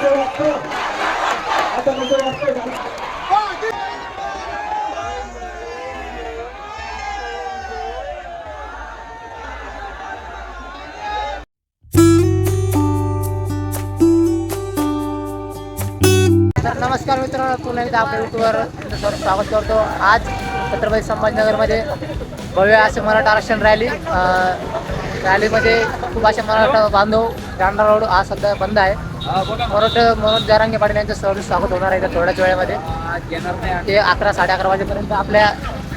नमस्कार मित्रांनो, पुन्हा एकदा आपल्या युट्यूबवर तुमचं स्वागत करतो. आज छत्रपती संभाजीनगरमध्ये भव्य असे मराठा आरक्षण रॅलीमध्ये खूप असे मराठा बांधव दांडा रोड आज सध्या बंद आहे. मनोज जरांगे पाटील यांचं स्वागत होणार आहे थोड्याच वेळेमध्ये. ते 11-11:30 वाजेपर्यंत आपल्या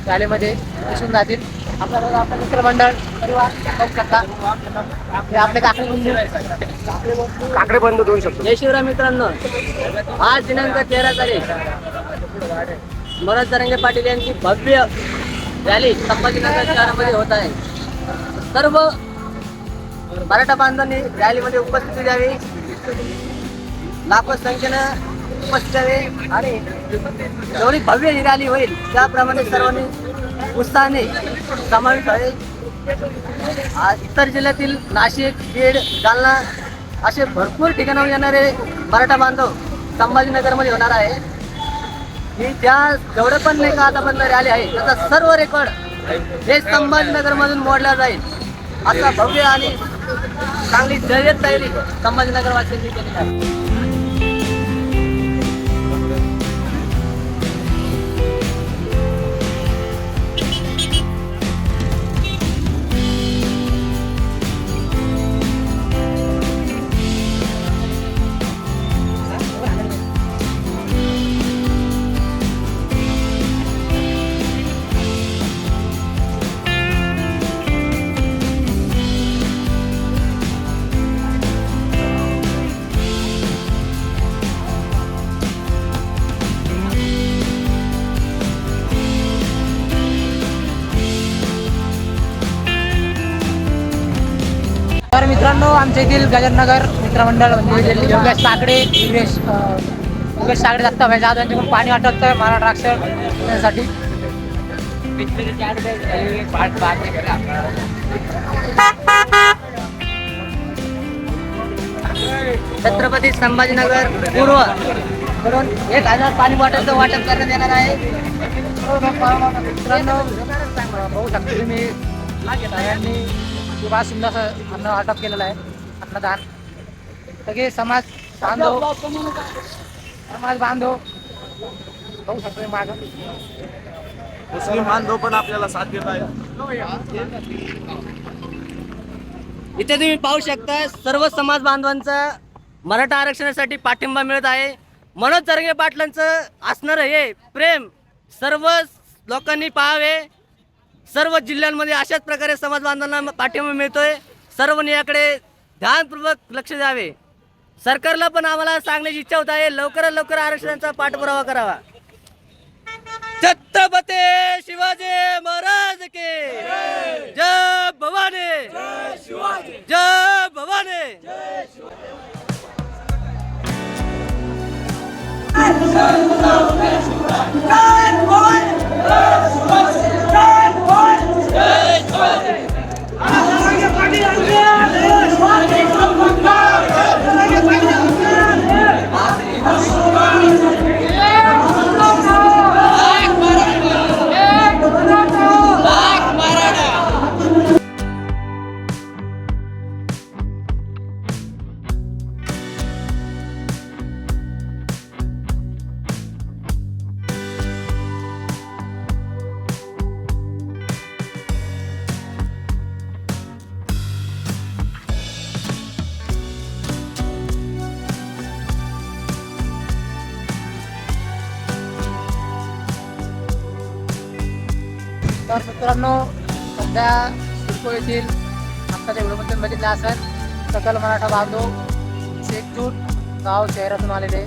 रॅलीमध्ये दिसून जातील. आपल्या मित्रमंडळ परिवार बघू शकता. आपले काकडे बंद दोन शब्द. जय शिवराय मित्रांनो, आज दिनांक 13 तारीख मनोज जरांगे पाटील यांची भव्य रॅली संभाजीनगर शहरामध्ये होत आहे. सर्व मराठा बांधवांनी रॅलीमध्ये उपस्थिती द्यावी, लाखो संख्येनं उपस्थित द्यावी आणि जेवढी भव्य ही रॅली होईल त्याप्रमाणे सर्वांनी उत्साहाने समावेश आहे. इतर जिल्ह्यातील नाशिक, बीड, जालना असे भरपूर ठिकाणाहून येणारे मराठा बांधव संभाजीनगरमध्ये होणार आहे. ही ज्या जेवढे पण नाही का आतापर्यंत रॅली आहे त्याचा सर्व रेकॉर्ड हे संभाजीनगरमधून मोडला जाईल. असा भव्य आणि चांगली जय्यत तयारी संभाजीनगर वासियांनी केली आहे. तर मित्रांनो, आमच्या येथील गजरनगर मित्रमंडळ म्हणजे योगेश साकडे दत्ता भाई जाधव यांच्याकडून पाणी वाटतं मराठा आरक्षणासाठी. छत्रपती संभाजीनगर पूर्व कडून 1000 पाणी बॉटलचं वाटप करण्यात येणार आहे. मित्रांनो, बघू शकता तुम्ही यांनी खूप सुंदर असं अन्न वाटप केलेलं आहे. अन्नदान सगळे समाज बांधव बघू शकतो. माग मुस्लिम बांधव पण आपल्याला साथ देत आहे. इथे तुम्ही पाहू शकता सर्व समाज बांधवांचा मराठा आरक्षणासाठी पाठिंबा मिळत आहे. मनोज जरांगे पाटलांचं असणारं हे प्रेम सर्व लोकांनी पाहावे. सर्व जिल्ह्यांमध्ये अशाच प्रकारे समाज बांधवांना पाठिंबा मिळतोय. सर्वांनी याकडे ध्यानपूर्वक लक्ष द्यावे. सरकारला पण आम्हाला सांगण्याची इच्छा होत आहे, लवकरात लवकर आरक्षणाचा पाठपुरावा करावा. छत्रपती शिवाजी महाराज के जय भवानी, जय भवानी. तर मित्रांनो, सध्या सिडको येथील आत्ताच्या व्हिडिओमध्ये बघितलं असेल सकल मराठा बांधव एकजूट गाव शहरातून आलेले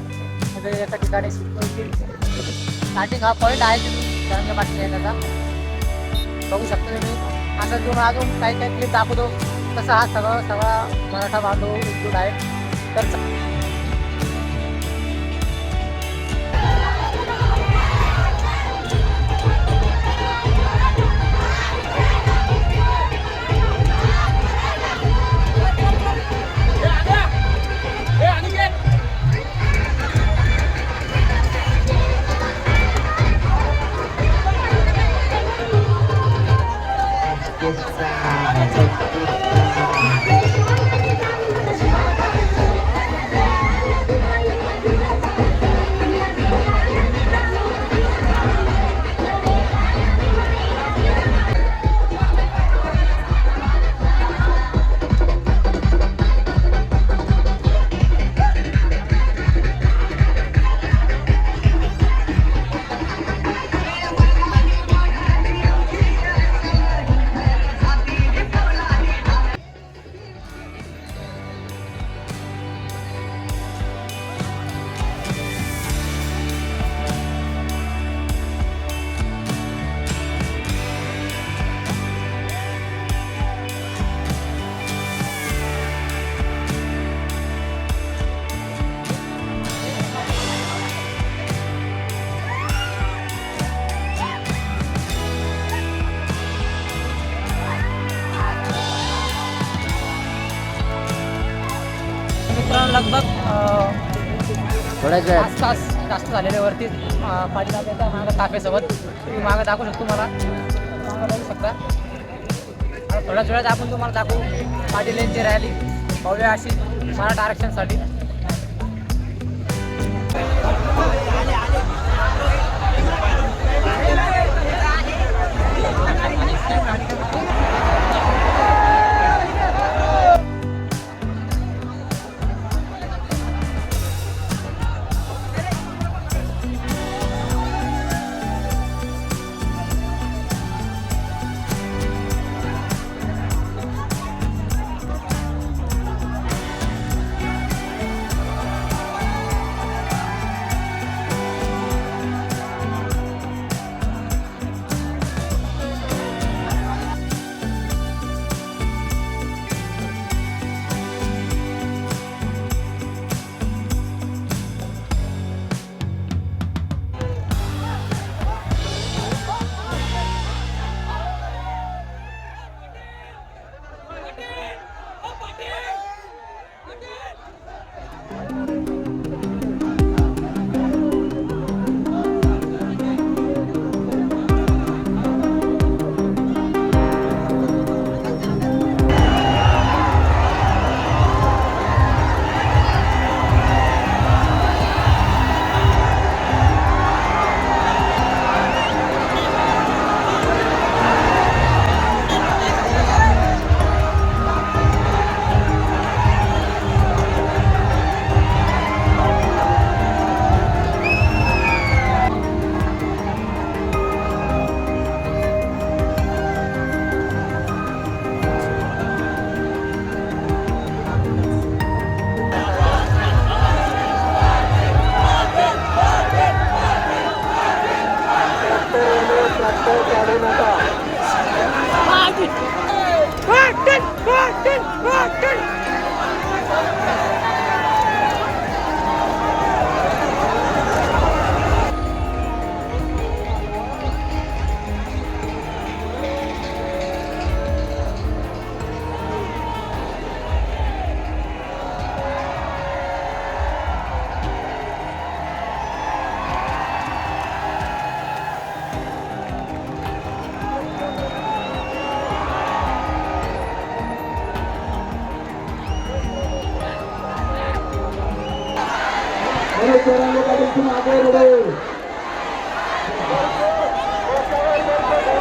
सगळे एका ठिकाणी सिडको येथील स्टार्टिंग हा पॉईंट आहे जरांगे पाटील येण्याचा. बघू शकतो तुम्ही. असं अजून काही क्लिप दाखवतो तसा हा सगळा मराठा बांधव एकजूट आहे. तर मित्रांनो लगभग थोड्याच वेळात 5 तास जास्त झालेले वरती पाठीला त्याच्या मागं ताफ्यासोबत तुम्ही मागं दाखवू शकतो मला मागं बघू शकता. आता थोड्याच वेळात आपण तुम्हाला दाखवू पाटील यांची रॅली भव्य अशी मराठा आरक्षणासाठी.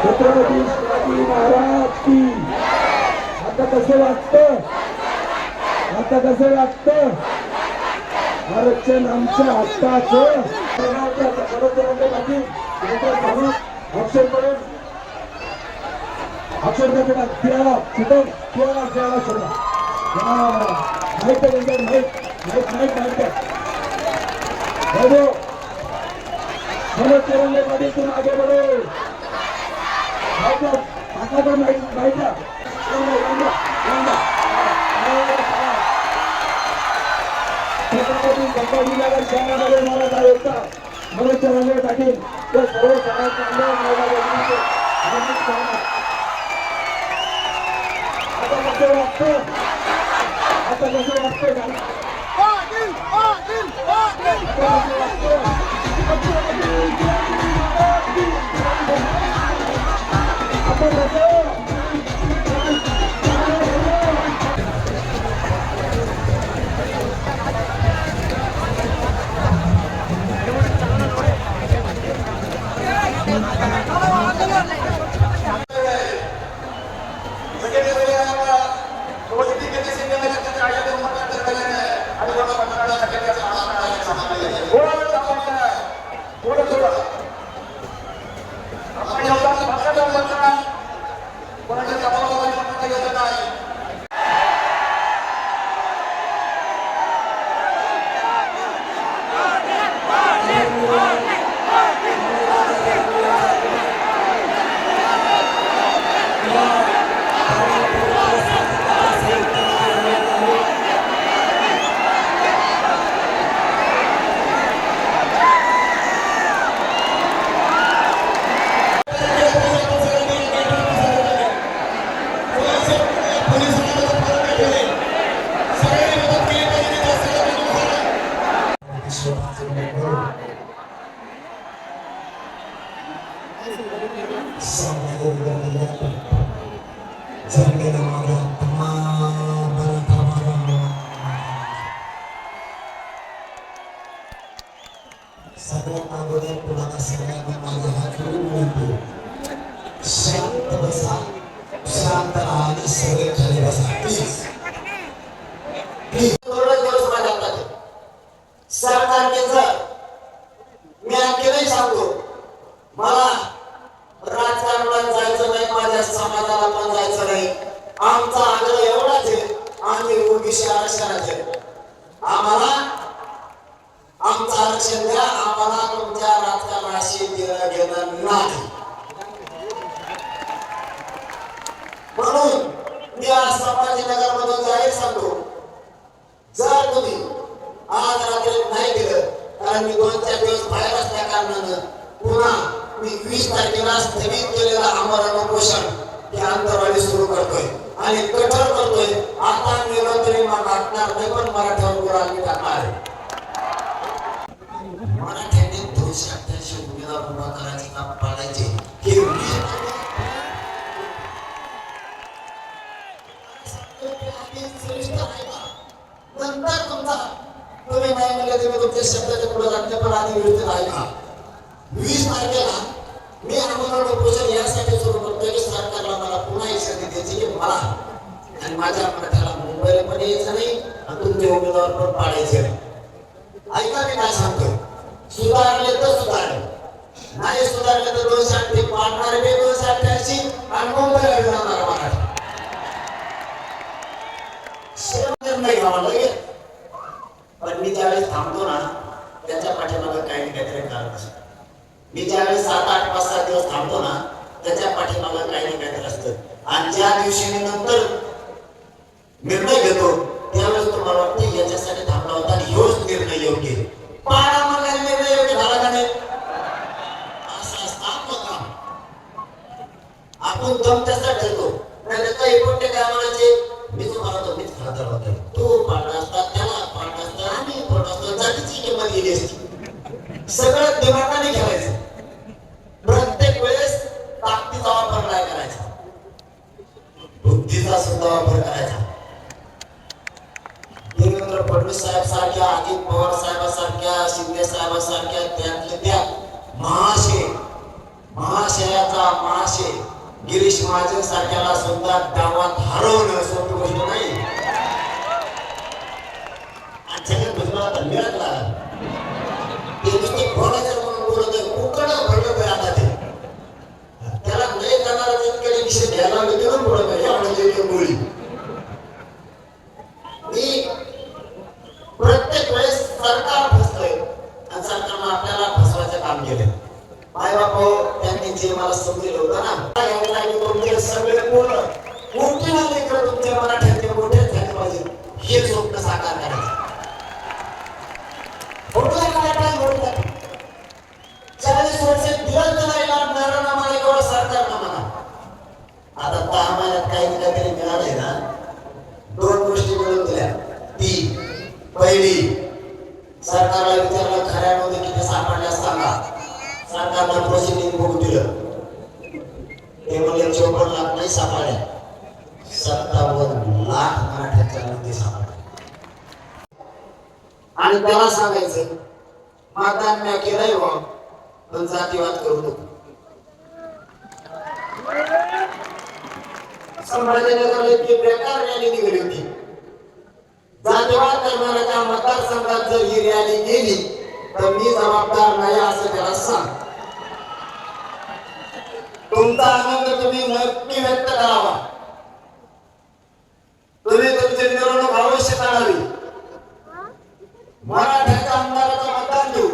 छत्रपती शिवाजी महाराज की. आता कसं वाटतं, आता कसं वाटतं, आरक्षण आमच्या हक्काचं. अक्षर करून अक्षर द्या द्या कुठं द्यायला द्यायला सोडा. माहित आहे त्यांच्यावर माहित माहित मनोज चौरंगे पाटील तुम आगे बढ़ो. छत्रपती संभाजीनगर शहरामध्ये मला जायचा मनोज चौरंगे पाटील तर सर्व समाज आता कसं वाटतं, आता कसं वाटतं सगळ्यात अगोदर तुम्हाला सगळ्यांना माझ्या हात जोडून विनंती, शांत बसा, शांत राहा आणि सगळे खाली बसा प्लीज. मी आणखी नाही सांगतो, मला राजकारणात जायचं नाही, माझ्या समाजाला पण जायचं नाही. आमचा आग्रह एवढाच आहे, आम्ही ओबीसी आरक्षणाचे, आम्हाला आमचं आरक्षण द्या, आम्हाला तुमच्या राजकारणाशी देणं घेणं नाही. म्हणून मी आज संभाजीनगर मधून जाहीर सांगतो, जर तुम्ही आज रात्री नाही दिलं, कारण मी 2-4 दिवस बाहेर असल्या कारणानं पुन्हा मी 20 तारखेला स्थगित केलेलं आमरण उपोषण हे आंतरवाली सुरू करतोय आणि कठोर करतोय. आता गेलो तरी मग वाटणार नाही, पण मराठ्यावर गुरांनी टाकणार आहे. मराठ्यांनी 288 उमेदवार उभा करायचे काम पाडायचे हे नंतर तुमचा तुम्ही नाही म्हणले तुम्ही तुमच्या शब्दाच्या पुढे जाते, पण आधी विरुद्ध आहे का. 20 तारखेला मी आंदोलन उपोषण यासाठी सुरू करतोय की सरकारला मला पुन्हा एक संधी द्यायची की मला आणि माझ्या मराठ्याला मुंबईला पण यायचं नाही आणि तुमचे उमेदवार पण पाडायचे नाही. ऐका मी काय सांगतोय, सुधारले तर सुधारले, नाही सुधारले तर 288 पाडणारे 288 आणि मुंबईला जाणार मराठा. निर्णय घ्यावा लागेल, पण मी ज्यावेळेस थांबतो ना त्याच्या पाठीमागे काही ना काहीतरी कारण असतं. मी ज्यावेळेस 7-8 5-7 दिवस थांबतो ना त्याच्या पाठीमागे काही ना काहीतरी असतं. आणि ज्या दिवशी मी नंतर निर्णय घेतो त्यावेळेस तुम्हाला वाटतं याच्यासाठी थांबला होता आणि ह्योच निर्णय योग्य. पाडा मला निर्णय योग्य झाला का नाही, असं असतं आपलं काम. आपण दम त्याचा ठरतो, नाही काही कोणते काय म्हणायचे, मी तुम्हाला तर मीच खासदार होतो, तो पाडला असता, त्याला पाडला असता, आम्ही पाडला असता, जातीची किंमत गेली असती. सगळं दिमागाने खेळायचं. प्रत्येक वेळेस ताकदीचा वापर नाही करायचा, बुद्धीचा सुद्धा वापर करायचा. देवेंद्र फडणवीस साहेब सारख्या, अजित पवार साहेबांसारख्या, शिंदे साहेबांसारख्या त्यातले त्या महाशयाचा महाशय गिरीश महाजन सारख्याला सुद्धा गावात हरवणं सोपी गोष्ट नाही. आजच्या भुजबळाला तर मिळाला ते नुसते बोलायचं म्हणून बोलत आहे, उकडं भरलं आहे आता ते. त्याला नाही जाणारा जितकडे विषय घ्यायला घेऊन बोलत आहे एवढं गोळी. मी प्रत्येक वेळेस सरकार फसतोय आणि सरकारनं आपल्याला फसवायचं काम केलं. माय बापू त्यांनी जे मला समजलं होतं ना, तुमचे सगळे पोरं मोठी झाले तर तुमच्या मराठ्यांचे मोठे झाले पाहिजे हे स्वप्न साकार करायचं. 40 वर्ष दिवस नाही लागणार ना मला एवढं सरकार ना म्हणा. आता 10 महिन्यात काही ना काहीतरी मिळालंय ना, 2 गोष्टी मिळून दिल्या. ती पहिली, सरकारला विचारलं खऱ्यामध्ये किती सापडल्या सांगा. सरकारनं प्रोसिडिंग बुक दिलं, ते म्हणजे 54 लाख नाही सापडल्या, 57 लाख मराठ्याच्या नोंदी सापडल्या. आणि त्याला सांगायचं मतदान मी केलंय व पण जातीवाद करू नको. संभाजीनगरला इतकी बेकार रॅली निघाली होती, जातीवाद करणाऱ्या मतदारसंघात जर ही रॅली गेली तर मी जबाबदार नाही असं त्याला सांग. तुमचा आनंद तुम्ही नक्की व्यक्त करावा, तुम्ही तुमची मिरवणूक अवश्य काढावी. मराठ्याच्या आमदाराचं मतदान देऊ,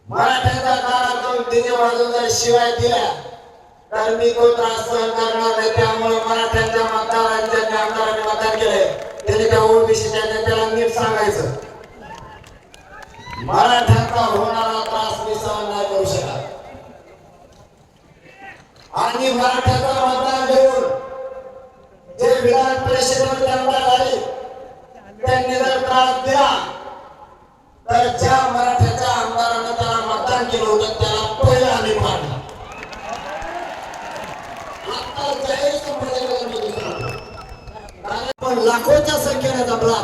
मराठ्याच्या दारातून डीजे वाजवून जर शिवाय दिल्या तर मी तो त्रास सहन करणार नाही. त्यामुळे मराठ्यांच्या मतदारांच्या आमदारांनी मतदान केलंय त्याने त्या ओबीसीच्या नेत्याला नीट सांगायचं, मराठ्यांचा होणारा त्रास मी सहन नाही करू शकत. आणि मराठ्याचा मतदान देऊन जे विधान परिषदेमध्ये आमदार झाले त्यांनी जर त्रास दिला तर ज्या मराठ्याच्या आमदारानं त्याला मतदान केलं होतं त्याला पहिलं आम्ही पाडलं. आता जाहीर पण लाखोच्या संख्येने जमला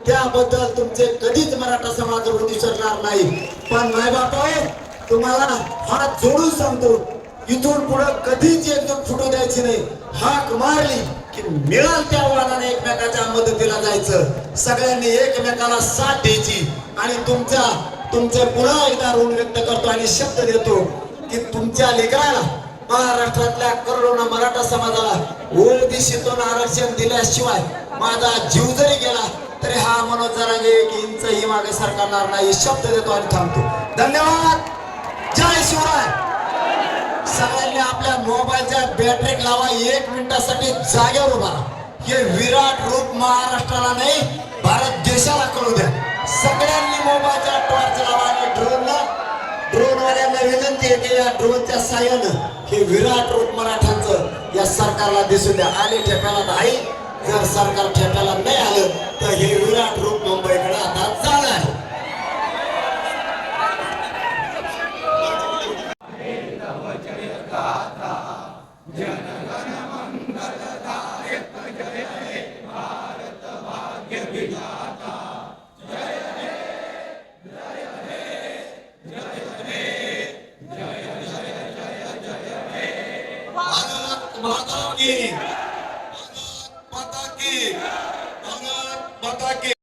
त्याबद्दल तुमचे कधीच मराठा समाज ऋण विसरणार नाही. पण मायबापाओ, तुम्हाला हात जोडून सांगतो, इथून पुढे कधीच एकजूट फुटू द्यायची नाही. हाक मारली की मिळाल त्या वाहनाने एकमेकाच्या मदतीला जायचं, सगळ्यांनी एकमेकाला साथ द्यायची. आणि तुमचे पुन्हा एकदा ऋण व्यक्त करतो आणि शब्द देतो की तुमच्या लेकराला, महाराष्ट्रातल्या करोडोना मराठा समाजाला ओबीसीतून आरक्षण दिल्याशिवाय माझा जीव जरी गेला तरी हा मनोज जरांगे एक इंचही मागे सरकारणार नाही, शब्द देतो आणि थांबतो. धन्यवाद. जय शिवराय. सगळ्यांनी आपल्या मोबाईलच्या बॅटरी लावा, 1 मिनिटासाठी जागेवर उभा राहा. हे विराट रूप महाराष्ट्राला नाही भारत देशाला कळू द्या. सगळ्यांनी मोबाईलच्या टॉर्च लावा आणि ड्रोनवाल्यांना विनंती आहे की या ड्रोनच्या साह्यानं हे विराट रूप मराठ्यांचं या सरकारला दिसू द्या. आले ठेप्याला नाही, जर सरकार ठेप्याला नाही आलं तर हे विराट रूप मुंबईकडे आता जाणार आहे. भारत माता की, भारत माता की, भारत माता की.